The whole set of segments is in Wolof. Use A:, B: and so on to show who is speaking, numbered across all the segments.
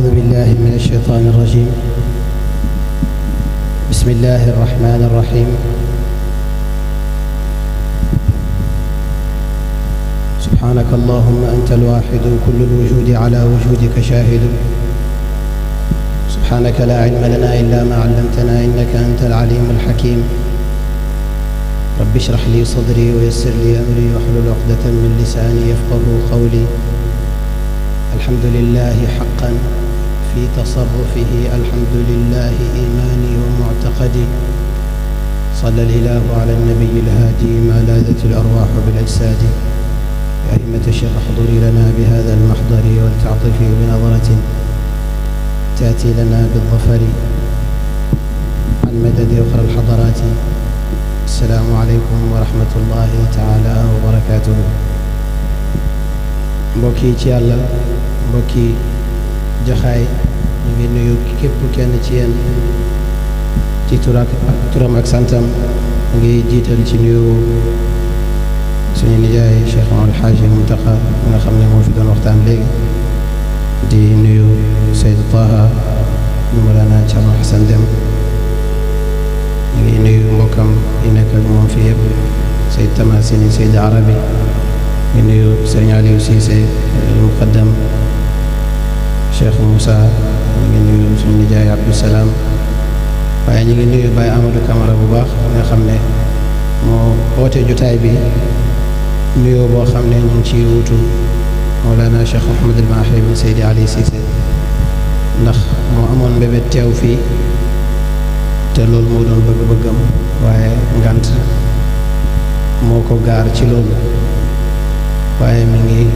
A: أعوذ بالله من الشيطان الرجيم. بسم الله الرحمن الرحيم. سبحانك اللهم أنت الواحد كل الوجود على وجودك شاهد. سبحانك لا علم لنا إلا ما علمتنا إنك أنت العليم الحكيم. رب اشرح لي صدري ويسر لي أمري واحلل عقدة من لساني يفقه قولي. الحمد لله حقا في تصرفه، الحمد لله إيماني ومعتقدي. صلى الإله على النبي الهادي ما لاذت الأرواح بالأجساد. يا أئمة الشيخ احضري لنا بهذا المحضر ولتعطفي بنظرة تأتي لنا بالظفر عن مدد أخرى الحضرات. السلام عليكم ورحمة الله تعالى وبركاته. mbokki ci yàlla, mbokki jaxaay, ñu ngi nuyu képp kenn ci yéen ci turam ak santam. ngi jiital ci nuyu suñu nijaay Cheikh Alxaaji Muntaqa nga xam ne moo fi doon waxtaan léegi, di nuyu Seyd Taha ñu Mawlana Cerno Xasan Dem. ñu ngi nuyu mbokkam yi nekk ak moom fi yëpp, Seyd Tamasini, Seyd Arabi. ñu nuyu Sëriñ Aliou Cissé muqaddam, Cheikh Moussa. ñu ngi nuyu suñu nijaay Abdou Salaam. waaye ñu ngi nuyu Baye Amadou Camara bu baax nga xam ne moo oote jotaay bi, nuyoo boo xam ne ñu ngi ciy wutu Mawlana Cheikh Mouhamed El Mahi bin Seydi Ali Cissé, ndax moo amoon mbébét teew fii te loolu moo doon bëgg-bëggam, waaye ngant moo ko gaar ci loolu. waaye mi ngi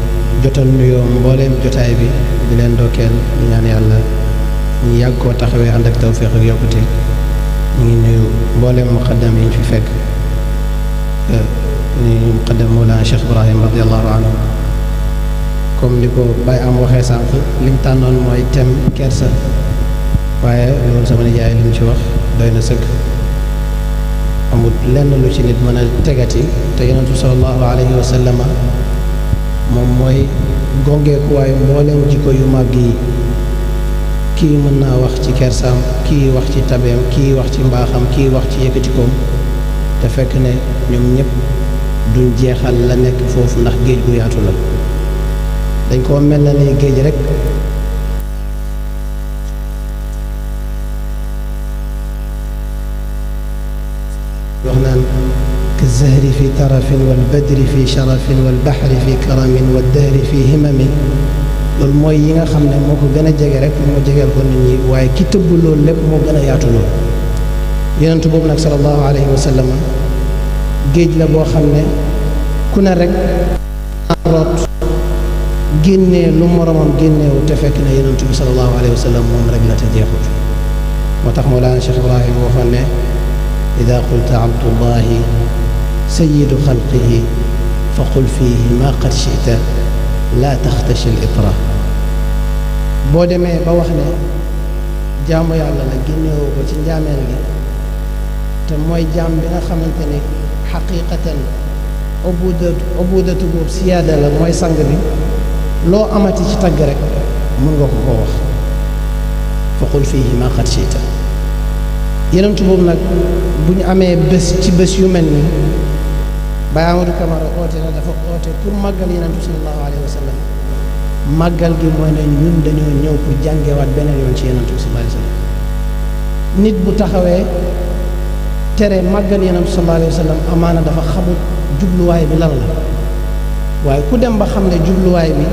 A: jotal nuyoo mbooleem jotaay bi, di leen dokkeel, di ñaan yàlla ñu yàgg koo taxawee ànd ak tawféex ak yokkute. ñu ngi nuyu mbooleem muqaddam yi ñu fi fekk, ni muqaddam Mawlana Cheikh Ibrahim radiallahu anhu. comme ni ko Baye am waxee sànq, liñ tànnoon mooy thème kersa, waaye loolu sama nijaay li mu ci wax doy na sëkk. amul lenn lu ci nit mën a tegati te yonentu sallallahu alayhi wa sallama moom mooy gongeekuwaayu mbooleem jikko yu màgg yi. kii mën naa wax ci kersaam, kii wax ci tabeem, kii wax ci mbaaxam, kii wax ci yëkkatikoom, te fekk ne ñoom ñëpp duñ jeexal la nekk foofu, ndax géej gu yaatu la. dañ koo mel na ne géej rek. wax naan ka zahri fi tarafin wal badri fi sharafin wal bahri fi karamin wal dahri fi himamin. loolu mooy yi nga xam ne moo ko gën a jege rek moo jegeel ko nit ñi, waaye ki tëbb loolu lépp moo gën a yaatu loolu. yonent boobu nag sallallahu alayhi wa sallam géej la boo xam ne ku ne rek root génnee lu moromam génneewu, te fekk ne yonent bi sallallahu alayhi wa sallam moom rek la te jeexut. moo tax Mawlana Cheikh Ibrahim waxoon ne ida qulta abdullahi sayidu xalqihi fa qul fihi ma qad chita laa taxtashi l itra. boo demee ba wax ne jaamu yàlla la, génnewoo ko ci njaameel gi, te mooy jaam bi nga xamante ni xaqiqatan ubudatu boobu siyaada la, mooy sang bi. loo amati ci tagg rek mun nga ko koo wax. fa qul fiihi ma qad chita. yenentu boobu nag bu ñu amee bés ci bés yu mel nii, Baye Amadou Camara oote na, dafa oote pour màggal yenentu sallallahu alayhi wa sallam. màggal gi mooy ne ñun dañoo ñëw pour jàngewaat beneen yoon ci yenentu sallallahu alayhi wa sallam. nit bu taxawee tere màggal yenentu sallallahu alayhi wa sallam, amaana dafa xamul jubluwaay bi lan la. waaye ku dem ba xam ne jubluwaay bi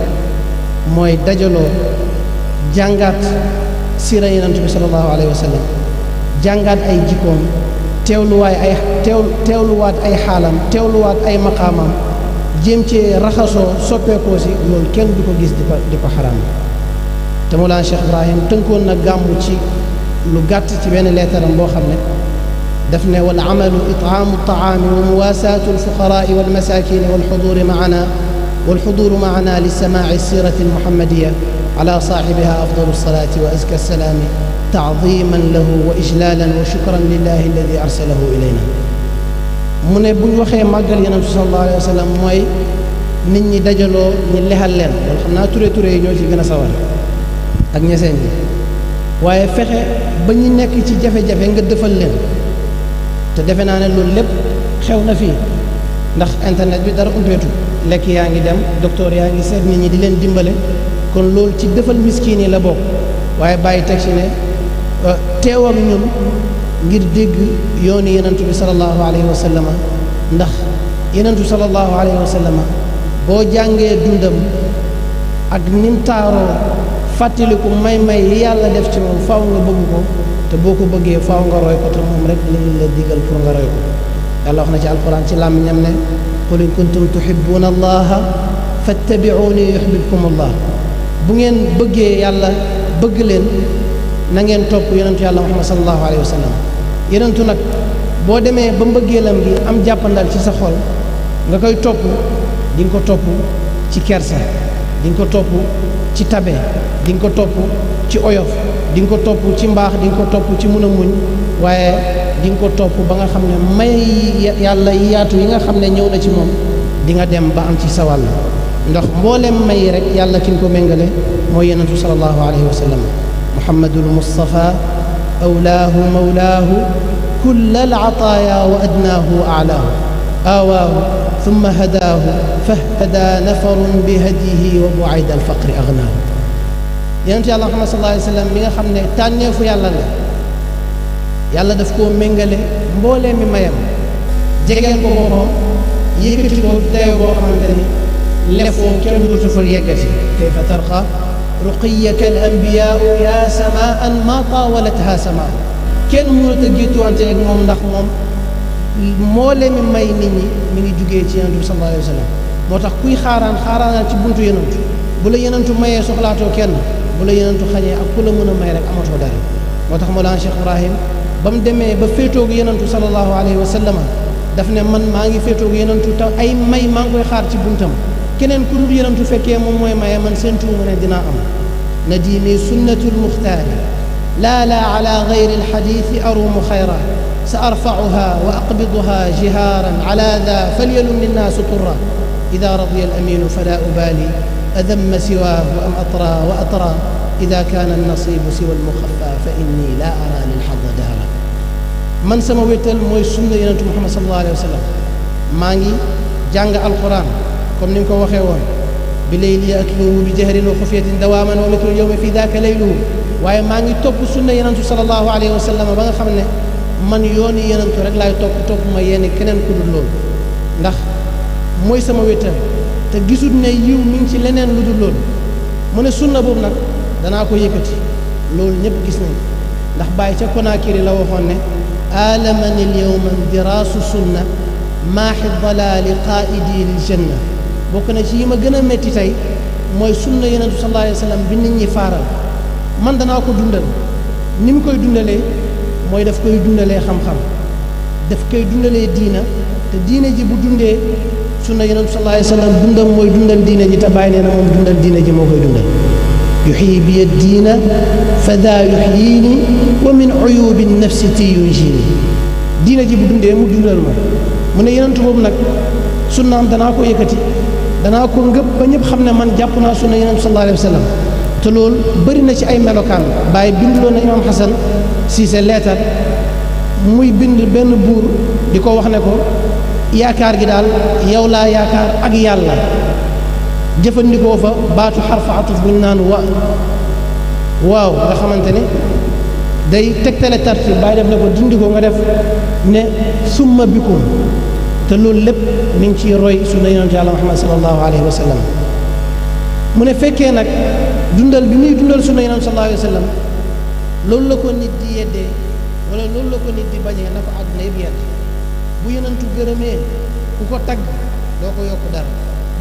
A: mooy dajaloo jàngaat siira yenentu bi sallallahu alayhi wa sallam, jàngaat ay jikkoom, teewluwaat ay xaalam, teewluwaat ay maqaamam, jéem cee raxasoo soppeekoo si, loolu kenn du ko gis di ko xaraam. te Mawlana Cheikh Ibrahim tënkoon na gàmmu ci lu gàtt ci benn leetaram boo xam ne daf ne wal amalu itaamu taami wa muwaasaatu alfuqaraai walmasakini walxuduuru maana lisamaai sirati almuhammadiya ala saaxibiha afdalu alsalati wa azka alsalaami taadiman lahu wa ijlaalan wa shukran lillahi alladi arsalahu ilayna. mu ne bu ñu waxee màggal yonent bi sallallahu alayhi wa sallam mooy nit ñi dajaloo ñu lexal leen. loolu xam naa ture yi ñoo ci gën a sawar. ak ñeseen yi waaye fexe ba ñu nekk ci jafe-jafe nga defal leen te defe naa ne loolu lépp xew na fii ndax internet bi dara umpeetu lekk yaa ngi dem docteur yaa ngi seet nit ñi di leen dimbale kon loolu ci defal miskin yi la bokk waaye bàyyi teg ci ne teew ak ñun ngir dégg yooni yenentu bi sallallahu alayhi wa sallam ndax yenentu sallallahu alayhi wa sallam boo jàngee dundam ak nim taaroo fàttaliku may yi yàlla def ci moom faaw nga bëgg ko te boo ko bëggee faaw nga roy ko te moom rek lañu la digal pour nga roy ko yàlla wax na ci alquran ci làmmiñam ne qul in kuntum tuhibbuna allaha fattabi'uni yuhbibkum allah bu ngeen bëggee yàlla bëgg leen na ngeen topp yonentu yàlla muhammad sallallahu alayhi wa sallam yonentu nag boo demee ba mbëggeelam gi am jàppandal ci sa xol nga koy topp di nga ko topp ci kersa di nga ko topp ci tabe di nga ko topp ci oyof di nga ko topp ci mbaax di nga ko topp ci mun a muñ waaye di nga ko topp ba nga xam ne may yàlla yaatu yi nga xam ne ñëw na ci moom di nga dem ba am ci sa wàll ndax mboolem may rek yàlla ki ñu ko méngale mooy yonentu sallallahu alayhi wa sallam muhammadul mustafa awlaahu mawlaahu kulla al ataaya wa adnaahu aalaahu aawaahu thumma hadaahu fahtada nafarun bi hadihi wa bu'ayda al faqri agnaahu yonentu yàlla muhammad sallallahu alayhi wa sallam mi nga xam ne tànneefu yàlla la yàlla daf koo méngale mboolee mi mayam jegeel ko boppam yëkkati ko dayoo boo xamante ni lefoo kenn dootu fa yeggati kayfa tarqa ruqiyaka al anbiyaau ya samaan ma taawalatha samaa kenn mënut a géttuwante ak moom ndax moom mboolee mi may nit ñi mi ngi jugee ci yonent bi sallallahu alayhi wa sallam moo tax kuy xaaraanal ci buntu yonentu bu la yonentu mayee soxlaatoo kenn bu la yonentu xañee ak ku la mën a may rek amatoo dara moo tax Mawlana Cheikh Ibrahim ba mu demee ba féetoogu yenentu sallallahu alayhi wa sallam daf ne man maa ngi féetoogu yenentu te ay may maa ngi koy xaar ci buntam keneen ku dul yenentu fekkee moom mooy maye man seen tuuma ne dinaa am nadimi sunnatul muxtaari laa ala gayri alxadiisi arumu xayra sa arfacuha wa aqbiduha jihaaran ala daa falyalum linnaasu turra ida radiya alaminu fala ubaali adamma siwaahu am atra wa atra ida kaana annasibu siwa almuxafa fa inni laa ara lilxadda daara man sama wéttal mooy sunna yonentu muhammad sallallahu alayhi wa sallam maa ngi jàng alquran comme ni nga ko waxee woon bi layli atluhu bi jahrin wa xufiyatin dawaaman wa mitlu yowmi fi daaka layluhu waaye maa ngi topp sunna yonentu sallallahu alayhi wa sallam ba nga xam ne man yooni yonentu rek laay topp ma yenn keneen ku dul loolu ndax mooy sama wéttal te gisul ne yiw mi ngi ci leneen lu dul loolu mu ne sunna boobu nag danaa ko yëkkati loolu ñëpp gis nañ ndax bàyyi ca Konaakiri la waxoon ne alamani lyowma diraasu sunna maaxi dalaali qaa'idi lil janna bokk na ci yi ma gën a métti tey mooy sunna yonentu sallallahu alayhi wa sallam bi nit ñi faaral man danaa ko dundal ni mu koy dundalee mooy daf koy dundalee xam-xam daf koy dundalee diina te diine ji bu dundee sunna yonentu sallallahu alayhi wa sallam dundam mooy dundal diine ji te bàyyi nee na moom dundal diine ji moo koy dundal yuxyi biya diina fa daa yuxyiini wa min uyubi nafsi ti yunjiini diina ji bu dundee mu dundal ma mu ne yonentu boobu nag sunnaam danaa ko yëkkati danaa ko ngëpp ba ñëpp xam ne man jàpp naa sunna yonentu sallallahu alayhi wa sallam te loolu bëri na ci ay melokaan bàyyi binduloo na imam Xasan Siise leetar muy bind benn buur di ko wax ne ko yaakaar gi daal yow laa yaakaar ak yàlla jëfandikoo fa baatu xarfa atuf bu ñu naan waaw nga xamante ne day tegtale tartib bàyyi def ne ko dindi ko nga def ne summa bikum te loolu lépp mi ngi ciy roy sunna yonent yàlla Muhammad sallallahu alayhi wa sallam mu ne fekkee nag dundal bi muy dundal sunna yonent sallallahu alayhi wa sallam loolu la ko nit di yeddee wala loolu la ko nit di bañee na ko àdduna yëpp yedd bu yonentu gërëmee ku ko tagg doo ko yokk dara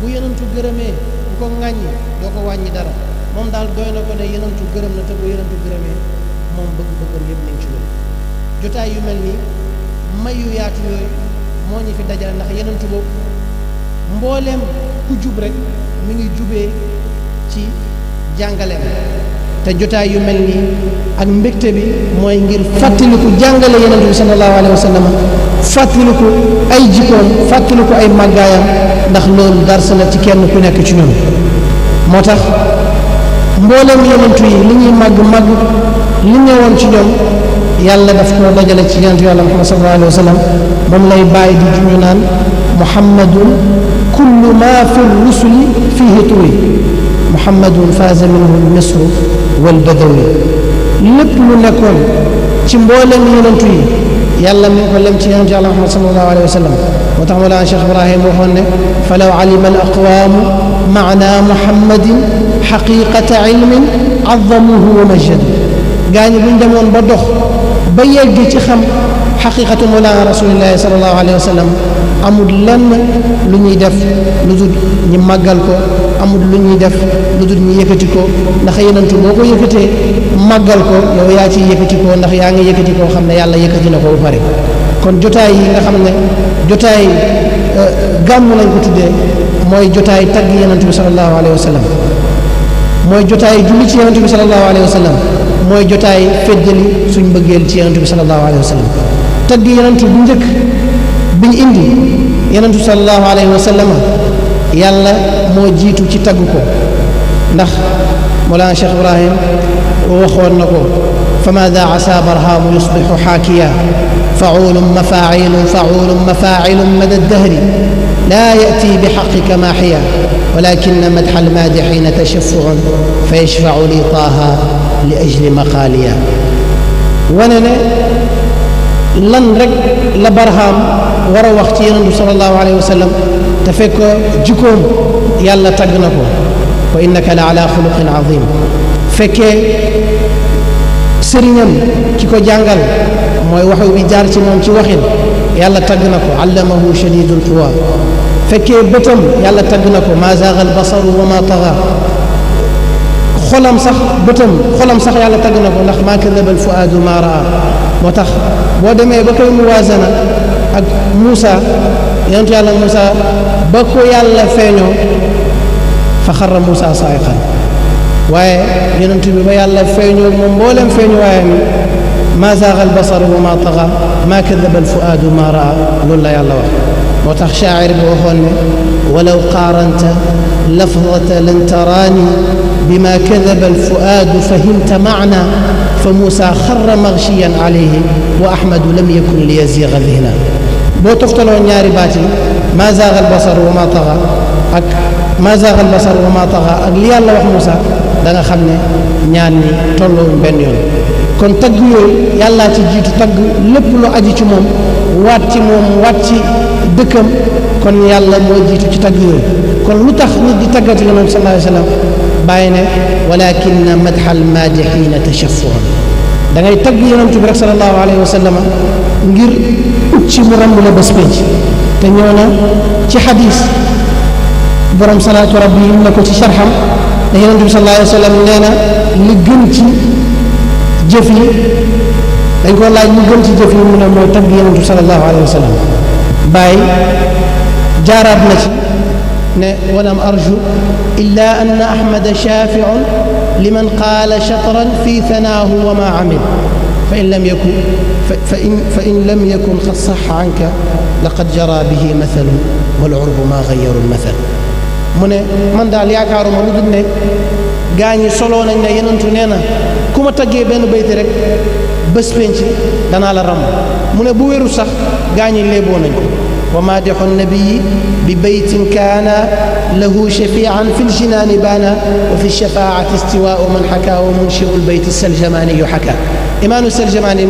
A: bu yonentu gërëmee ku ko ŋàññi doo ko wàññi dara moom daal doy na ko ne yonentu gërëm na te bu yonentu gërëmee moom bëgg-bëggam yëpp nañ ci loolu jotaay yu mel nii may yu yaatu yooyu moo ñu fi dajale ndax yonentu boobu mbooleem ku jub rek mi ngi jubee ci jàngaleem te jotaay yu mel nii ak mbégte bi mooy ngir fàttaliku jàngale yonent bi sallallahu alayhi wa sallam fàttaliku ay jikkoom fàttaliku ay màggaayam ndax loolu darsa la ci kenn ku nekk ci ñun moo tax mboolem yonent yi li ñuy màgg màgg li ñëwoon ci ñoom yàlla daf koo dajale ci yonent yàlla Muhammad sallallahu alayhi wa sallam ba mu lay bàyyi di juñu naan muhammadun kullu ma fi rusuli fihi tuwi muhammadun faaza minhu misru wal badawi lépp lu nekkoon ci mboolem yonent yi yàlla mi ngi ko lem ci yonent yàlla Muhammad sallallahu alayhi wa sallam moo tax Mawlana Cheikh Ibrahim waxoon ne falaw alima al aqwaamu maana muhammadin xaqiqata ilmin azzamuhu wa majjadu gaa ñi buñ demoon ba dox ba yegg ci xam xaqiqatu Mawlana rasulillahi sallallahu alayhi wa sallam amul lenn lu ñuy def lu dul ñi màggal ko amul lu ñuy def lu dul ñi yëkkati ko ndax yenentu boo ko yëkkatee màggal ko yow yaa ciy yëkkati ko ndax yaa ngi yëkkati koo xam ne yàlla yëkkati na ko bu pare kon jotaay yi nga xam ne jotaay gàmmu lañ ko tuddee mooy jotaay tagg yenentu bi sallallahu alayhi wa sallam mooy jotaay julli ci yenentu bi sallallahu alayhi wa sallam mooy jotaay feddali suñ mbëggeel ci yenentu bi sallallahu alayhi wa sallam tagg yenentu bu njëkk biñ indi yenentu sallallahu alayhi wa sallam yàlla moo jiitu ci tagg ko ndax Mawlana Cheikh Ibrahim waxoon na ko fa maada asa barhaamu yusbixu xaakiya facuulun mafaacilun mada dahri laa yati bi xaqika maaxiya walakin madxa almaadixiina tashafucun fa yashfacu li taaha li ajli maqaaliya wane ne lan rek la barhaam war a wax ci yonent bi sallallahu alayhi wa sallam te fekk jikkoom yàlla tagg na ko wa innaka la ala xuluqin azim fekkee sëriñam ki ko jàngal mooy waxu bi jaar ci moom ci waxin yàlla tagg na ko allamahu shadidul quwa fekkee bëtam yàlla tagg na ko ma zaaga al basaru wa ma taga xolam sax yàlla tagg na ko ndax ma kadaba al fuaadu ma raa moo tax boo demee ba koy muwaazana ak Moussa yonentu yàlla Moussa ba ko yàlla feeñoo fa xarra Moussa saayiqan waaye yonentu bi ba yàlla feeñoo moom mboolem feeñu waaye mi ma zaaga al basaru wa ma taga ma kadaba al fuaadu ma raa loolu la yàlla wax moo tax shaacir bi waxoon ne walaw qaaranta lafdata lan taraani bima kadaba al fuaadu fahimta maana fa Moussa xarra maghshiyan alayhi wa Ahmadu lam yakun li yaziga dihna boo toftaloo ñaari baat yi ma zaaga al basaru wa ma taga ak ma zaaga al basaru wa ma taga ak li yàlla wax Moussa da nga xam ne ñaan ni tolloowuñ benn yoon kon tagg yooyu yàllaa ci jiitu tagg lépp lu aji ci moom waat ci dëkkam kon yàlla moo jiitu ci tagg yooyu kon lu tax nit di taggati yonent sallallahu alayhi wa sallam bàyyi ne walakinna madxal maadixiina tashafuun da ngay tagg yonent bi rek sallallahu alayhi wa sallam ngir ut ci mu ramb la bés pénc te ñëw na ci xadis borom salaatu rabbi yi na ko ci sharxam ne yonent bi sallallahu alayhi wa sallam nee na li gën ci jëf yi dañ ko laaj mu gën ci jëf yi mu ne mooy tagg yonent bi sallallahu alayhi wa sallam bàyyi jaaraat na ci ne walam arju illa anna ahmada shafiun liman qaala shatran fi thanaahu wa ma amil fa in lam yakun qad saxa anka laqad jara bihi mathalun wal urbu ma gayaru lmathal mu ne man daal yaakaaruma lu dul ne gaa ñi soloo nañ ne yenentu nee na ku ma taggee benn bayti rek bés penc danaa la ram mu ne bu wéru sax gaa ñi léeboo nañ ko wa maadixu nabiyi bi baytin kaana lahu shafian fi ljinaani baana wa fi shafaati istiwaau man xaka wa munshiu lbayti saljamaani yu xaka imaamu saljamaani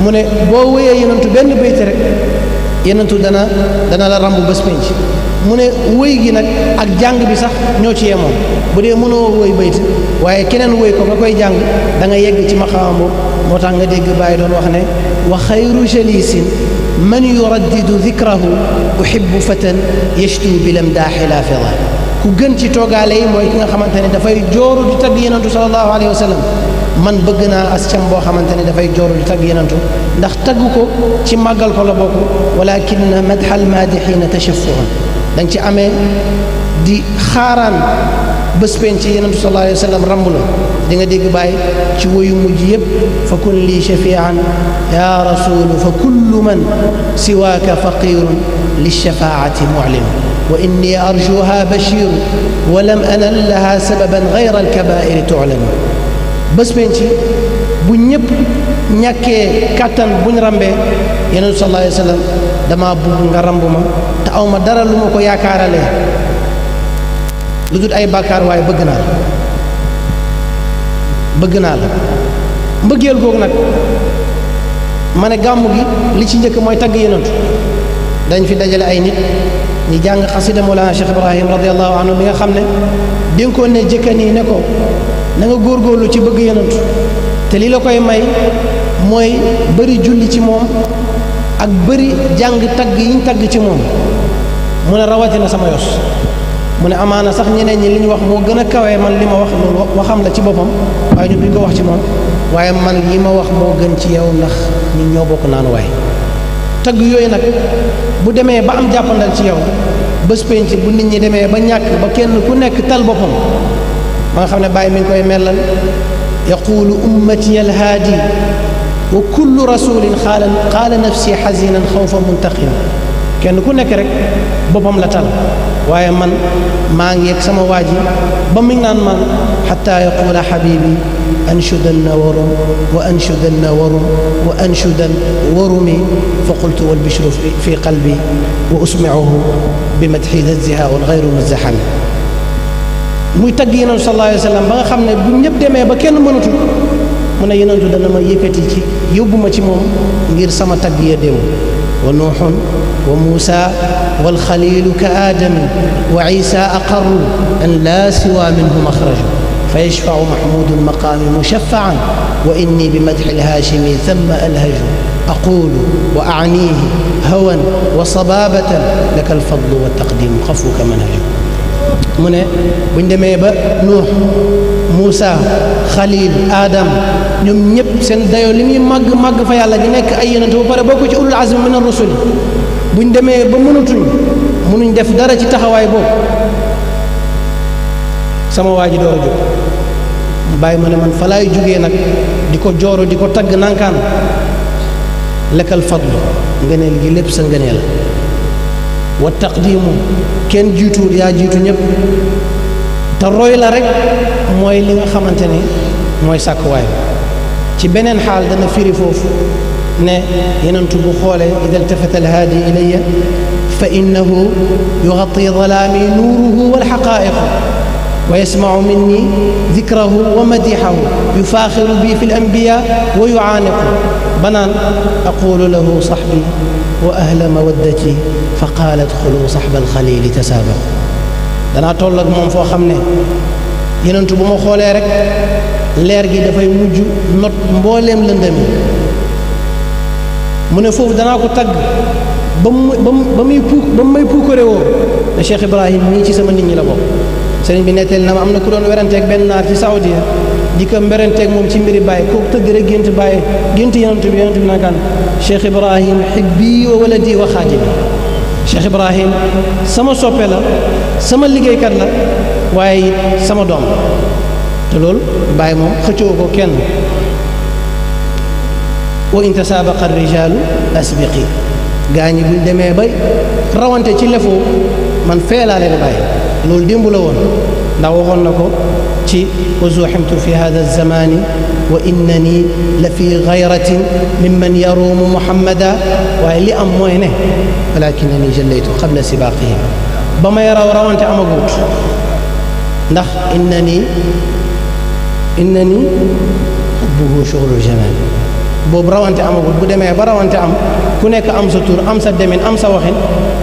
A: mu ne boo wéyee yenentu benn bayti rek yenentu dana la rambu bés penc mu ne wéy gi nag ak jàng bi sax ñoo ci yemoon bu dee mënoo wéy bayt waaye keneen wéy ko nga koy jàng da nga yegg ci maqaama boobu moo tax nga dégg bàyyi doon wax ne wa xayru jalisin man yuraddidu dikrahu uhibbu fatan yashtu bilam daaxi lafida ku gën ci toogaale yi mooy ki nga xamante ne dafay jooru di tagg yenentu sallallahu alayhi wa sallam man bëgg naa as cam boo xamante ne dafay jooru di tagg yenentu ndax tagg ko ci màggal ko la bokk walakin madxal maadixiina tashafuun da nga ci amee di xaaraan bés penc yenentu sallallahu alayhi wa sallam ramb la di nga dégg bàyyi ci woyu mujj yëpp fa kun lii shafian ya rasulu fa kullu man siwaaka faqirun lishafaati muclim wa inni arjuha bashiru wa lam anal laha sababan gayra alkabairi tu'lamu bés penc bu ñëpp ñàkkee kàttan buñ rambee yonent sallallahu alayhi wa sallam dama bugg nga ramb ma te aw ma dara lu ma ko yaakaaralee lu dul ay bàkkaar waaye bëgg naa la mbëggeel googu nag ma ne gàmmu gi li ci njëkk mooy tagg yonent dañ fi dajale ay nit ñi jàng xasida Mawlana Cheikh Ibrahim radiallahu anhu bi nga xam ne dénkoon ne jëkkan yi ne ko na nga góorgóorlu ci bëgg yonent te li la koy may mooy bëri julli ci moom ak bëri jàng tagg yiñ tagg ci moom mu ne rawatina sama yos mu ne amaana sax ñeneen ñi li ñu wax moo gën a kawee man li ma wax loolu waxam la ci boppam waaye ñu duñ ko wax ci moom waaye man li ma wax moo gën ci yow ndax ñun ñoo bokk naan waay tagg yooyu nag bu demee ba am jàppandal ci yow bés penc bu nit ñi demee ba ñàkk ba kenn ku nekk tal boppam ba nga xam ne bàyyi mi ngi koy mellal yaqulu ummati alhaadi wa kullu rasulin qaala nafsi xasinan xawfa muntaqim kenn ku nekk rek boppam la tal waaye man maa ngi yegg sama waa ji ba mi ngi naan man xataa yaqula xabibi anshudan warum wa anshudan warum wa anshudan warumi fa qultu walbishru fi qalbi wa usmicuhu bi madxi dazzihaun gayru muzaxami muy tagg yonentu sallallahu alayhi wa sallam ba nga xam ne bu ñëpp demee ba kenn mënatul mu ne yonentu dana ma yëkkati ci yóbbu ma ci moom ngir sama tagg ya démb wa nuuxun wa muusa walxalilu ka aadami wa isa aqarru an laa siwa minhu maxraju fa yashfacu mahmudu lmaqaami mushaffacan wa inni bi madxi lhaashimi thumma alhaju aqulu wa acniihi hawan wa sababatan laka alfadlu waltaqdimu xafuka manhaju mu ne buñ demee ba nuux muusa xalil adam ñoom ñëpp seen dayoo li muy màgg fa yàlla ñu nekk ay yonent ba pare bokk ci ulul azmi min ar-rusul buñ demee ba mënuñ def dara ci taxawaay boobu sama waa ji door a jóg bàyyi ma ne man fa laay jógee nag di ko jooro di ko tagg nankaan lekkal fadlu ngëneel gi lépp sa ngëneel wa taqdimu kenn jiituwul yaa jiitu ñëpp te roy la rek mooy li nga xamante ne mooy sàkkuwaay ci beneen xaal dana firi foofu ne yenentu bu xoolee ida iltafata alhaadi ilayya fa innahu yugati dalaami nuuruhu walxaqaa'iqu wa yasmacu minni dikrahu wa madixahu yufaaxiru bi fi alambiya wa yucaaniqu banaan aqulu lahu saxbi wa ahla mawaddati fa qaalat xulu saxba alxalili tasaabaqu danaa toll ak moom foo xam ne yenentu bu ma xoolee rek leer gi dafay mujj not mbooleem lëndami mu ne foofu danaa ko tagg ba mu may puukare woo ne Cheikh Ibrahim mii ci sama nit ñi la bokk sëriñ bi netteel na ma am na ku doon weranteeg benn naar ci Saoudia di ko mberanteeg moom ci mbiri bàyyi kooku tëgg rek gént yenentu bi naakaan Cheikh Ibrahim xibbi wa waladi wa xaadimi Cheikh Ibrahim sama soppe la sama liggéeykat la waaye it sama doom te loolu bàyyi moom xëccoo ko kenn wa in tasaabaqa rijaalu asbiqi gaa ñi buñ demee bay rawante ci lefoo man feelaa leen bàyyi loolu démb la woon ndax waxoon na ko ci wa zuximtu fi hada zamani wa innani la fi gayratin mimman yaruumu muhammada waaye li am mooy ne walakinani jallaytu qabla sibaqihim ba may rawante amagut ndax innani xubbuhu shughulul jamal boobu rawante amagut bu demee ba rawante am ku nekk am sa tur am sa demin am sa waxin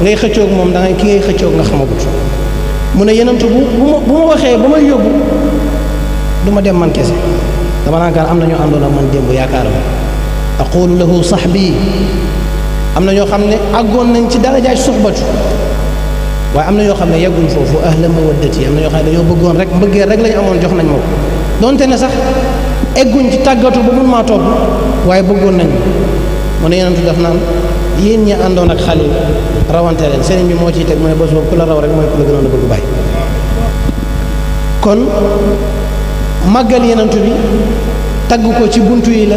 A: ngay xëccoog moom da ngay ki ngay xëccoog nga xamagut mu ne yenentu bu ma waxee ba may yóbbu du ma dem man kese dama naan am na ñoo àndoon ak man démb yaakaar ma aqulu lahu sahbi am na ñoo xam ne àggoon nañ ci darajaay suxbatu waaye am na ñoo xam ne yegguñ foofu ahla mawaddati am na ñoo xam ne dañoo bëggoon rek mbëggee rek lañu amoon jox nañ ma ko donte ne sax egguñ ci tàggatu ba mun maa topp waaye bëggoon nañ mu ne yenentu def naan yéen ñi àndoon ak Xalil rawante leen sëriñ bi moo ciy teg mu ne bés boobu ku la raw rek mooy ku la gënoon a bëgg bàyyi kon màggal yenentu bi tagg ko ci buntu yi la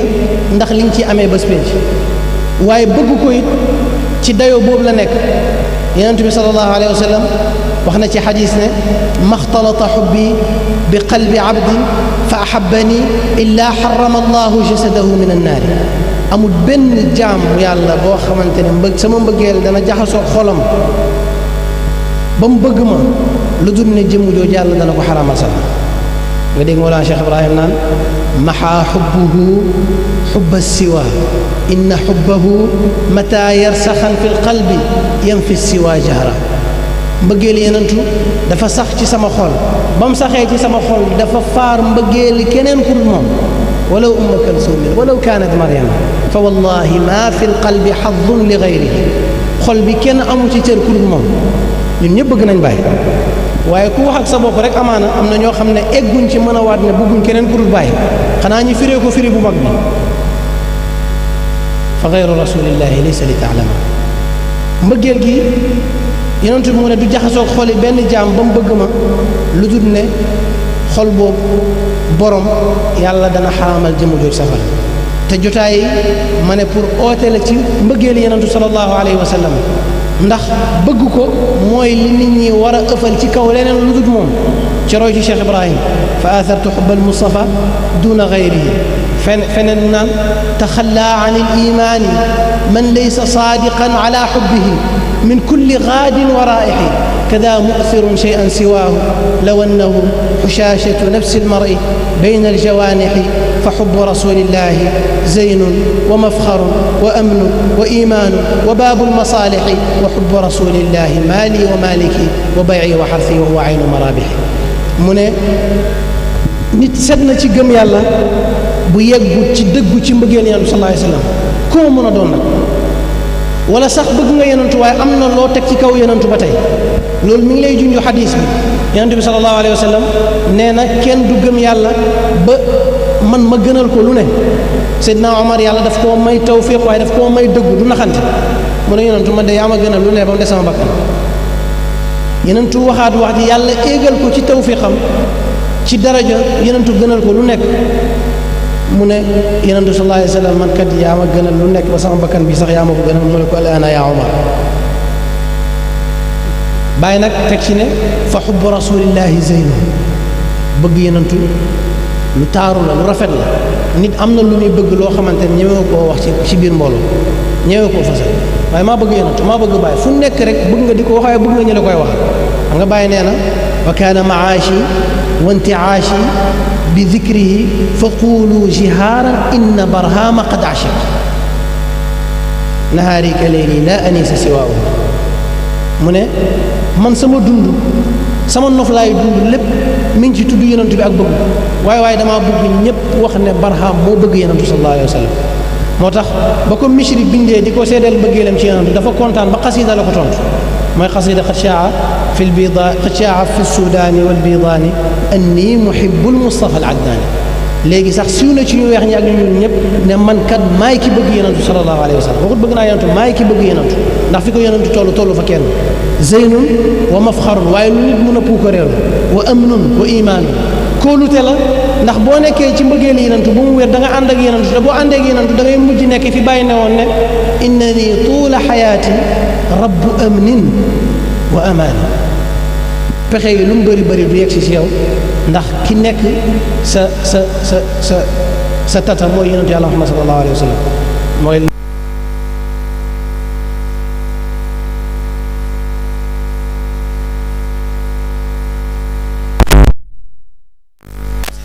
A: ndax liñ ci amee bés pénc waaye bëgg ko it ci dayoo boobu la nekk yonent bi sallallahu alayhi wa sallam wax na ci xadis ne maxtalata xubbi bi qalbi abdin fa ahabbani illa xarama allahu jasadahu min annaari amul benn jaam yàlla boo xamante ne sama mbëggeel dana jaxasoo xolam ba mu bëgg ma lu dul ne jëmm jooju yàlla dana ko xaramal sax nga dégg Mawlana Cheikh Ibrahim naan maxaa xubbuhu xubba siwa inna xubbahu mata yarsaxan fi lqalbi yanfi siwa jahra mbëggeel yenentu dafa sax ci sama xol ba mu saxee ci sama xol dafa faar mbëggeeli keneen ku dul moom walaw umma kalsumin walaw kaanat maryama fa wallahi ma fi lqalbi xadun li gayrihi xol bi kenn amu ci cër ku dul moom ñun ñëpp bëgg nañ bàyyi waaye ku wax ak sa bopp rek amaana am na ñoo xam ne egguñ ci mën a waat ne bëgguñ keneen ku dul bàyyi xanaa ñu firee ko firi bu mag bi fa gayru rasulillahi laysa li taalama mbëggeel gi yonent bi mu ne du jaxasoog xoli benn jaam ba mu bëgg ma lu dul ne xol boobu borom yàlla dana xaraamal jëmu jooj safara te jotaay yi ma ne pour oote la ci mbëggeel yonentu sallallahu alayhi wa sallam ndax bëgg ko mooy li nit ñi war a ëffal ci kaw leneen lu dul moom ci roy ci Cheikh Ibrahim fa athartu xubbal Mustafa duna gayrihi feneen naan taxallaa an il imaani man laysa saadiqan ala xubbihi min kulli gaadin wa raa'ixi kada mu'thirun shay'an siwaahu law annahu xushaashatu nafsi almar'i bayna aljawaanixi fa xubbu rasulillahi zaynun wa mafxarun wa amnun wa imaanun wa baabu almasaalixi wa xubbu rasulillahi maali wa maaliki wa bay'i wa xarsi wa huwa aynu maraabixi mu ne nit set na ci gëm yàlla bu yeggu ci dëggu ci mbëggeel yonent sallallahu alayhi wa sallam koo mën a doon nag wala sax bëgg nga yonentu waaye am na loo teg ci kaw yonentu ba tey loolu mi ngi lay junju xadis bi yonent bi sallallahu alayhi wa sallam nee na kenn du gëm yàlla ba man ma gënal ko lu ne Seydina Omar yàlla daf koo may tawfiq waaye daf koo may dëggu du naxante mu ne yonentu man de yaa ma gënal lu ne ba mu des sama bakkan yonentu waxaat wax ji yàlla éegal ko ci tawfiqam ci daraja yonentu gënal ko lu nekk mu ne yonentu sallallahu alayhi wa sallam man kat yaa ma gënal lu nekk ba sama bakkan bi sax yaa ma ko gënal mu ne ko al-aana yaa Omar bàyyi nag teg ci ne fa xubbu rasulillahi zeynu bëgg yonentu lu taaru la lu rafet la nit am na lu muy bëgg loo xamante ne ñëwee koo wax ci biir mbooloo ñëwee koo fasal waaye maa bëgg yonentu maa bëgg bàyyi fu nekk rek bëgg nga di ko wax waaye bëgg nga ñu la koy wax xam nga bàyyi nee na wa kaana maashi wa intiaashi bi dikrihi fa quulu jihaaran inna barhama qad ashaq nahaari ka layli la anisa siwaahu mu ne man sama dund sama noflaayu dund lépp mi ngi ci tudd yonent bi ak bëgg waaye damaa bëgg ñëpp wax ne barham moo bëgg yonent sallallahu alayhi wa sallam moo tax ba ko Mishri bindee di ko seedeel bëggeelam ci yonent dafa kontaan ba xasida la ko tontu mooy xasida qad shaa fi lbida qad shaa fi sudaani walbidaani anni muhibbul Mustafa al adnaani léegi sax siiw na ci ñu weex ñi ak ñu ñuul ñëpp ne man kat maay ki bëgg yonentu sallallahu alayhi wa sallam waxut bëgg naa yonentu maay ki bëgg yonentu ndax fi ko yonentu tollu fa kenn zeynun wa mafxarun waaye lu nit mën a puukareelu wa amnun wa imaanun kóolute la ndax boo nekkee ci mbëggeel yonentu bu mu wér da nga ànd ak yonentu te boo àndee ak yonentu da ngay mujj nekk fi bàyyi ne woon ne innani tuula xayaati rabbu amnin wa amaani pexe yi lu mu bëri bëri du yegg si yow ndax ki nekk sa tata mooy yonentu yàlla Muhammad sallallahu alayhi wa sallam mooy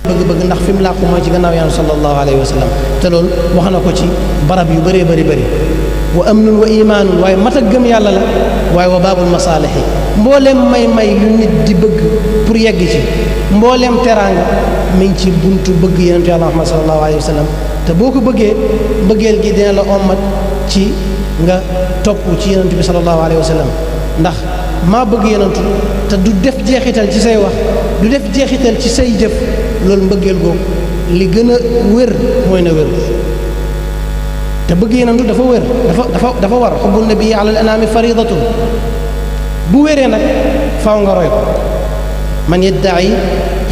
A: bëgg-bëgg ndax fi mu làqu mooy ci gannaaw yàlla sallallahu alayhi wa sallam te loolu wax na ko ci barab yu bëree bëri wa amnun wa imaanun waaye mat ak gëm yàlla la waaye wa baabul masaalixi mbooleem may yu nit di bëgg pour yegg ci mbooleem teraanga mi ngi ci buntu bëgg yonentu yàlla Muhammad sallallahu alayhi wa sallam te boo ko bëggee mbëggeel gi dina la ommat ci nga topp ci yonentu bi sallallahu alayhi wa sallam ndax maa bëgg yonentu te du def jeexital ci say wax du def jeexital ci say jëf loolu mbëggeel googu li gën a wér mooy na wér te bëgg yonentu dafa wér dafa war xubbu nabii ala al anaami faridatun bu wéree nag faaw nga roy ko man yaddaci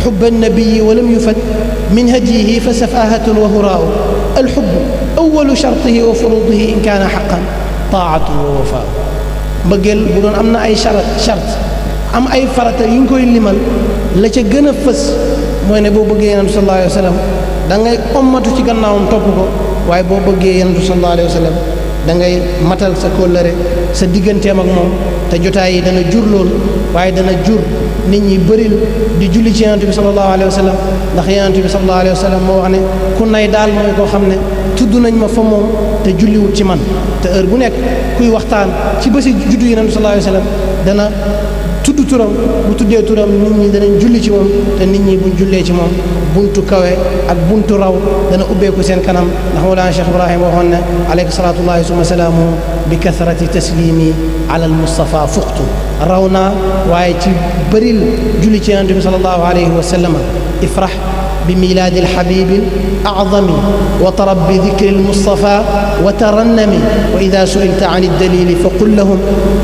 A: xubba nabii wa lam yufat min hadyihi fa safahatun wa huraau alxubbu awalu shartihi wa furuudihi in kaana xaqan taatun wa wafaau mbëggeel bu doon am na ay charte am ay farata yu ñu koy limal la ca gën a fës mooy ne boo bëggee yonent sallallahu alayhi wa sallam da ngay ommatu ci gannaawam topp ko waaye boo bëggee yonent sallallahu alayhi wa sallam da ngay matal sa kóllëre sa digganteem ak moom te jotaay yi dana jur loolu waaye dana jur nit ñi bëril di julli ci yonent bi sallallahu alayhi wa sallam ndax yonent bi sallallahu alayhi wa sallam moo wax ne ku nay daal mooy koo xam ne tudd nañ ma fa moom te julliwut ci man te heure bu nekk kuy waxtaan ci bési juddu yonent bi sallallahu alayhi wa sallam dana tudd turam bu tuddee turam nit ñi danañ julli ci moom te nit ñi buñ jullee ci moom buntu kawe ak buntu raw dana ubbeeku seen kanam ndax Mawlana Cheikh Ibrahim waxoon ne alayhi salaatullahi summa salaamu bi kathrati taslimi ala al Mustafa fuxtu raw naa waaye ci bëril julli ci yonent bi sallallahu alayhi wa sallam ifrah بميلاد الحبيب الأعظم وطرب بذكر المصطفى وترنم وإذا سئلت عن الدليل فقل لهم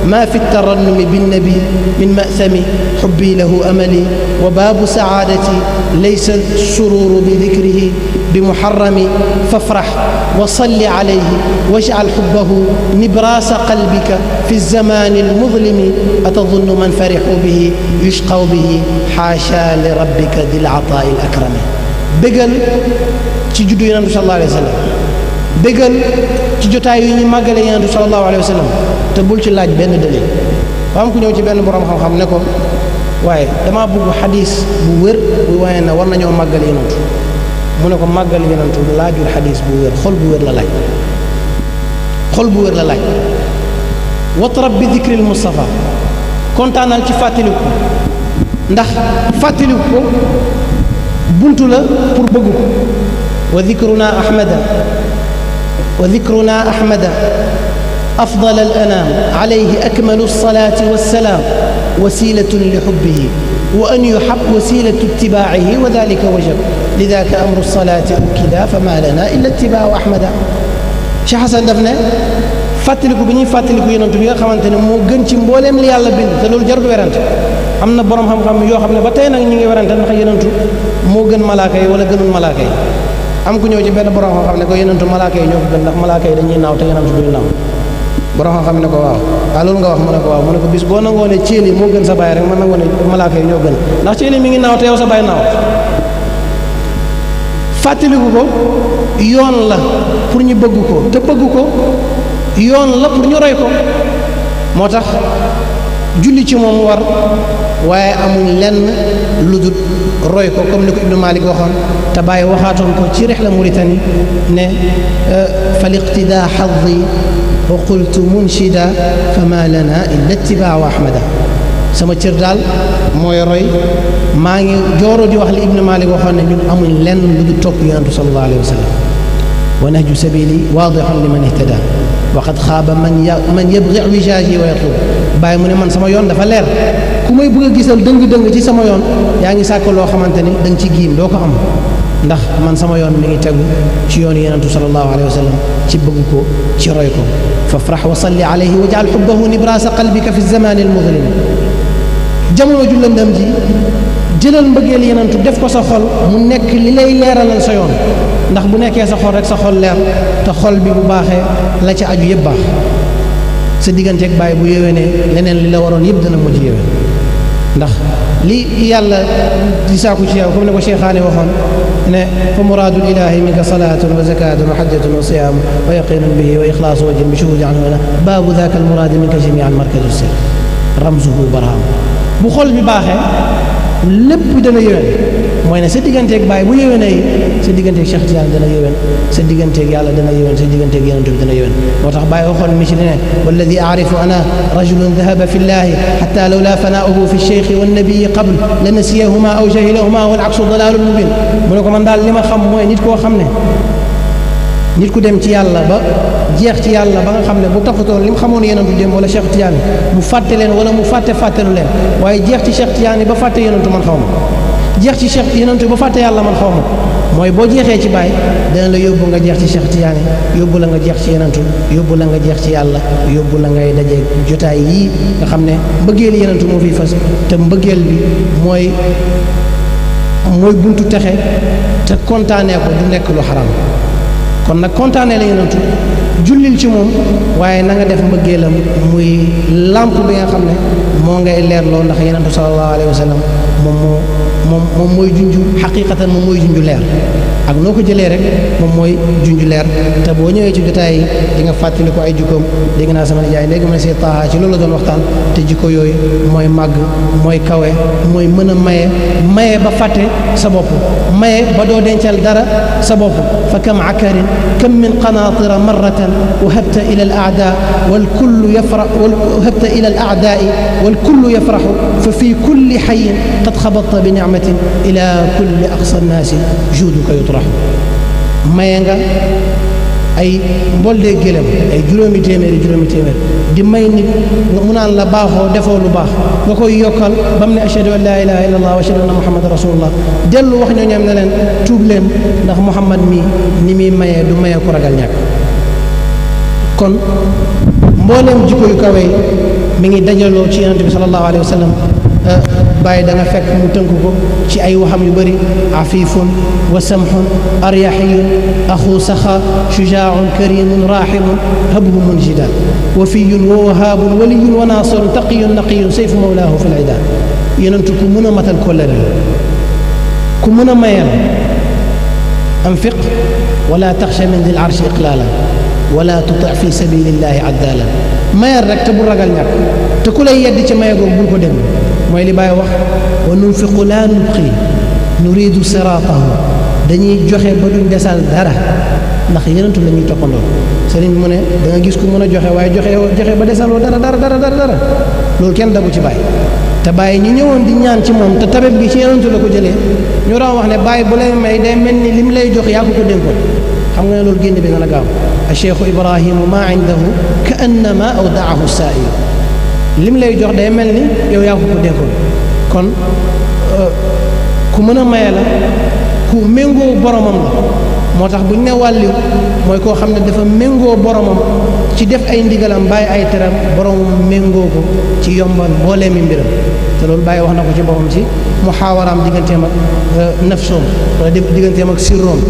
A: ما في الترنم بالنبي من مأثم حبي له أملي وباب سعادتي ليس السرور بذكره بمحرم فافرح وصل عليه واجعل حبه نبراس قلبك في الزمان المظلم أتظن من فرحوا به يشقوا به حاشا لربك ذي العطاء الأكرم bégal ci juddu yonent bi sallallahu alayhi wa sallam bégal ci jotaay yu ñu màggale yonent bi sallallahu alayhi wa sallam te bul ci laaj benn dalil ba am ku ñëw ci benn borom xam-xam ne ko waaye damaa bëgg xadis bu wér bu waaye ne war nañoo màggal yonent mu ne ko màggal yonent laajul xadis bu wér xol bu wér la laaj xol bu wér la laaj watrab bi dikril Mustafa kontaanal ci fàttaliku ndax fàttaliku ko buntu la pour bëgg ko wa dhikruna ahmada afdal al anam alayhi akmalu alsalati wassalam wasilatun li hubbihi wa an yuhab wasilatu ittibaa'ihi wa dhalika wajab lidhaka amru alsalati ukida fama lana illa ittibaa'u ahmada Cheikh Hasan daf ne fàttaliku bi ñuy fàttaliku yonent bi nga xamante ne moo gën ci mbooleem li yàlla bind te loolu jarul werante am na borom xam-xam yoo xam ne ba tey nag ñi ngi werante ndax yonentu moo gën malaaka yi wala gënul malaaka yi am ku ñëw ci benn borom xam-xam ne ko yonentu malaaka yi ñoo ko gën ndax malaaka yi dañuy naaw te yonentu duñu naaw borom xam-xam ne ko waaw loolu nga wax mu ne ko waaw mu ne ko bis boo nangoo ne ceeli moo gën sa baay rek man nangoo ne malaaka yi ñoo gën ndax ceeli mi ngi naaw te yow sa baay naaw fàttaliku ko yoon la pour ñu bëgg ko te bëgg ko yoon la pour ñu roy ko moo tax julli ci moom war waaye amuñ lenn lu dul roy ko comme ni ko Ibnu Malik waxoon te bàyyi waxaatoon ko ci rihla Mauritanie ne fal iqtidaa xaddi wa qultu munshida fama lana illa ittibaau ahmada sama cër daal mooy roy maa ngi jooro di wax li Ibnu Malik waxoon ne ñun amuñ lenn lu dul topp yonentu sallallahu alayhi wa sallam wa nahju sabili waadihun liman ihtada wa qad xaaba man yabgi wijaaji wa yatlub bàyyi mu ne man sama yoon dafa leer ku may bëgg a gisal dëng-dëng ci sama yoon yaa ngi sàkk loo xamante ni da nga ci giim doo ko am ndax man sama yoon mi ngi tegu ci yoon yonentu sallallahu alayhi wa sallam ci bëgg ko ci roy ko fafrax wa salli alayhi wa jaal xubbahu nibraasa qalbika fi zamani almudlim jamono ju lëndëm ji jëlal mbëggeel yonentu def ko sa xol mu nekk li lay leeralal sa yoon ndax bu nekkee sa xol rek sa xol leer te xol bi bu baaxee la ca aju yëpp baax sa digganteeg bàyyi bu yéwénee leneen li la waroon yëpp dana mujj yéwén ndax li yàlla di saaku ci yow comme ne ko cheikhaani waxoon ne fa muraadul ilahi minka salaatun wa zakatun wa hajjatun wa siyaamu wa yaqinun bihi wa ixlaasu wajhin bi shuhudi anhu baabu daaka al muraadi minka jamian markazu sir ramzuhu barham bu xol bi baaxee lépp dana yéwén mooy ne sa digganteeg bàyyi bu yéwénee sa digganteeg Cheikh Tidiane dana yéwén sa digganteeg yàlla dana yéwén sa digganteeg yonent bi dana yéwén moo tax bàyyi waxoon mi ci ne walladi aarifu ana rajulun dahaba fi llahi xata lawla fanaauhu fi lcheikhi wannabiyi qabl la nasiyahuma aw jahilahuma wal aksu dalalul mubin mu ne ko man daal li ma xam mooy nit koo xam ne nit ku dem ci yàlla ba jeex ci yàlla ba nga xam ne bu taxutoon li mu xamoon yonentu dem wala Cheikh Tidiane mu fàtte leen wala mu fàttelu leen waaye jeex ci Cheikh Tidiane ba fàtte yonentu man xaw ma jeex ci Cheikh yonentu ba fàtte yàlla man xaw ma mooy boo jeexee ci Baay dana la yóbbu nga jeex ci Cheikh Tidiane yóbbu la nga jeex ci yonentu yóbbu la nga jeex ci yàlla yóbbu la ngay dajee jotaay yii nga xam ne mbëggeel yonentu moo fiy fas te mbëggeel bi mooy buntu texe te kontaanee ko du nekk lu xaram kon nag kontaanee la yonentu jullil ci moom waaye na nga def mbëggeelam muy làmp bi nga xam ne moo ngay leerloo ndax yenentu sallallahu alayhi wa sallam moom mooy junju xaqiqatan moom mooy junju leer ak noo ko jëlee rek moom mooy junju leer te boo ñëwee ci jotaay yi di nga fàttali ko ay jikkoom dégg naa sama nijaay léegi mu ne see taaha ci loolu la doon waxtaan te jikko yooyu mooy màgg mooy kawe mooy mën a maye ba fàtte sa bopp maye ba doo dencal dara sa bopp fa kam akarin kam min qanaatira marratan wahabta ila al aada wal kullu yafrax wahabta ila al aadaai wal kullu yafraxu fa fi kulli xayin qad xabatta bi nicmatin ila kulli aqsa nnaasi juuduka yutraxu maye nga ay mboldee gélém ay juróomi téeméer di may nit mu naan la baaxoo defoo lu baax nga koy yokkal ba mu ne ashhadu an laa ilaha illa allah wa ashhadu anna muhammadan rasulullah dellu wax ñoo ñam ne leen tuub leen ndax muhammad mii ni muy mayee du mayee ku ragal ñàkk kon mbooleem jikko yu kawe mi ngi dajaloo ci yonente bi sallallahu alayhi wa sallam bàyyi da nga fekk mu tënk ko ci ay waxam yu bëri afifun wa samhun aryaxiyun axu saxa shujaaun karimun raximun habhu munjida wafiyun wa wahaabun waliyun wa naasirun taqiyun naqiyun sayfu mawlaahu fi lida yonentu ku mën a matal kóllëre la ku mën a mayal anfiq wala taxsha min dil arshi iqlaala wala tuti fi sabilillahi addaala mayal rek te bu ragal ñàkk te ku lay yedd ci maye googu bul ko dem mooy li Baay wax wa nunfiqu laa nubqi nuridu siraatahu dañuy joxe ba duñ desal dara ndax yenentu la ñuy toppandoo sëriñ bi mu ne da nga gis ku mën a joxe waaye joxe ba desaloo dara loolu kenn dabu ci Baay te Baay ñu ñëwoon di ñaan ci moom te tabeb gi ci yenentu la ko jëlee ñu doon wax ne Baay bu lay may day mel ni lim lay jox yaa ko dénkoon xam nga ne loolu génn bi dana gaaw a cheikhu ibrahimu maa indahu ka annama awdaahu saa'il lim lay jox day mel ni yow yaa ko dénkoon kon ku mën a maye la ku méngoo boromam la moo tax bu ñu ne wàlliw mooy koo xam ne dafa méngoo boromam ci def ay ndigalam bàyyi ay teram boromam méngoo ko ci yombal mboolee mi mbiram te loolu bàyyi wax na ko ci boppam ci muhaawaraam digganteem ak nafsoom wala digganteem ak sirroom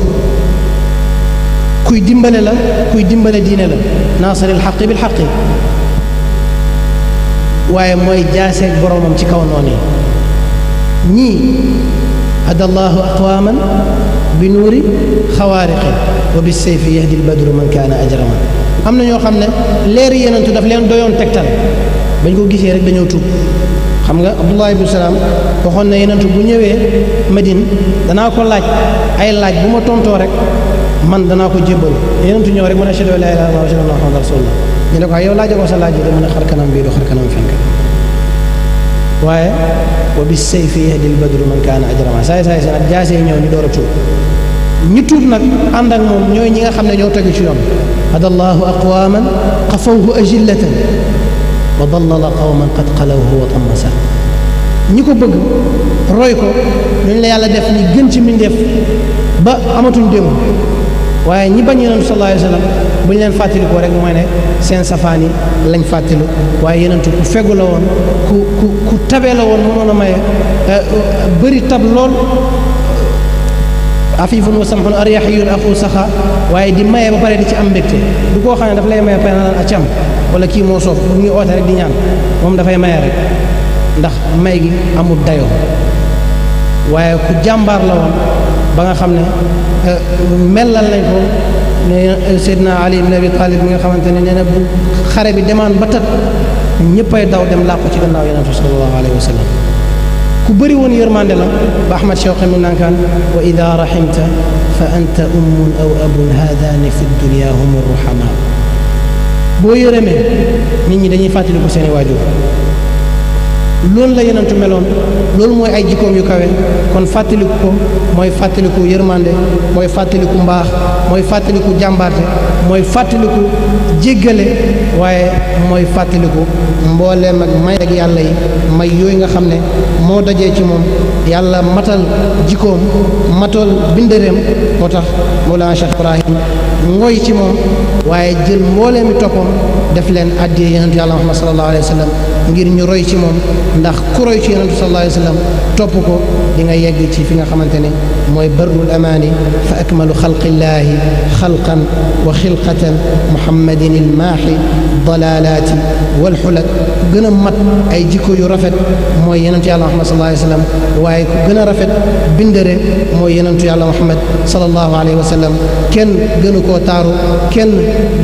A: kuy dimbale la kuy dimbale diine la naasiril xaqi bil xaqi waaye mooy jaaseeg boromam ci kaw noonu yi ñii hadallahu aqwaman bi nuuri xawaariqi wa bi sayfi yahdi l badru man kaana ajrama am na ñoo xam ne leeri yenentu daf leen doyoon tegtal bañ ko gisee rek dañoo tuub xam nga abdullah ibnu salaam waxoon na yenentu bu ñëwee Madine danaa ko laaj ay laaj bu ma tontoo rek man danaa ko jébbal yenentu ñëw rek mën a ashhadu an laa ilaaha illallaah wa ashhadu anna muhammadan rasulullah ñu ne ko yow laajee ko sa laaj yi de mën a xar kanam bii du xar kanam fenk waaye wa bi sayfi yahdi l badru man kaana ajrama saay si nag jaasee ñëw ñu door a tuub ñi tuub nag ànd ak moom ñooy ñi nga xam ne ñoo tegu ci yoon hadallahu aqwaman xafawhu ajillatan wa dallala qawman qad qalawhu wa tammasa ñi ko bëgg roy ko ñooñu la yàlla def ñi gën ci mbindeef ba amatuñ démb waaye ñi bañ yonentu sallallahu alayhi wa sallam bu ñu leen fàttalikoo rek mooy ne seen safaan yi lañ fàttali waaye yonentu ku fegu la woon ku tabe la woon mënoon a maye bëri tab lool afifun wa samhun aryaxiyun axu saxa waaye di maye ba pare di ci am mbégte du koo xam ne daf lay maye pare naan acam wala kii moo soof bu ñu oote rek di ñaan moom dafay maye rek ndax may gi amul dayoo waaye ku jàmbaar la woon ba nga xam ne mellal nañ ko ne Seydina Ali ibn Abi Talib mi nga xamante ne nee na bu xare bi demaan ba tat ñëppay daw dem làqu ci gannaaw yonent sallallahu alayhi wa sallam ku bëri woon yërmande la ba Ahmad Shawqi mi nankaan wa ida rahimta fa anta ummun aw abun haadaani fi dunya hum ruhama boo yërëmee nit ñi dañuy fàttaliku seeni waajur loolu la yenentu meloon loolu mooy ay jikkoom yu kawe kon fàttaliku ko mooy fàttaliku yërmande mooy fàttaliku mbaax mooy fàttaliku jàmbaarte mooy fàttaliku jéggale waaye mooy fàttaliku mbooleem ak may ak yàlla yi may yooyu nga xam ne moo dajee ci moom yàlla matal jikkoom matal bindareem moo tax Mawlana Cheikh Ibrahim ngooy ci moom waaye jël mbooleemi toppam def leen addiyee yonentu yàlla Muhammad sallallahu alayhi wa sallam ngir ñu roy ci moom ndax ku roy ci yonentu sallallahu alayhi wa sallam topp ko di nga yegg ci fi nga xamante ne mooy barrul amaani fa akmalu xalqillaahi xalqan wa xilqatan muhammadin ilmaaxi dalalaati walxulat ku gën a mat ay jikko yu rafet mooy yenentu yàlla muhammad sallallahu alayhi wa sallam waaye ku gën a rafet bindere mooy yenentu yàlla muhammad sallallahu alayhi wa sallam kenn gënu koo taaru kenn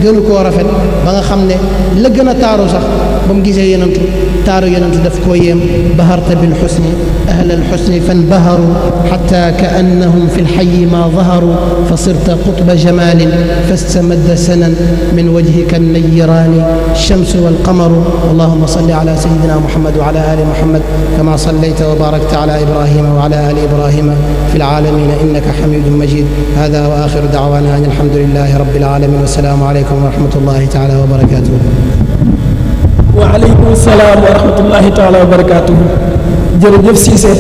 A: gënu koo rafet ba nga xam ne la gën a taaru sax ba mu gisee yenentu taaru yenentu daf koo yéem baharta bilxusni ahla alxusni fanbaharu xata ka annahum fi lxayi ma daharu fa sirta qutba jamalin fastamadda sanan min wajhika annayiraani الشمس والقمر اللهم صل على سيدنا محمد وعلى آل محمد كما صليت وباركت على إبراهيم وعلى آل إبراهيم في العالمين إنك حميد مجيد هذا وآخر دعوانا أن الحمد لله رب العالمين والسلام عليكم ورحمة الله تعالى وبركاته.
B: وعليكم السلام ورحمة الله تعالى وبركاته. jërëjëf Cissé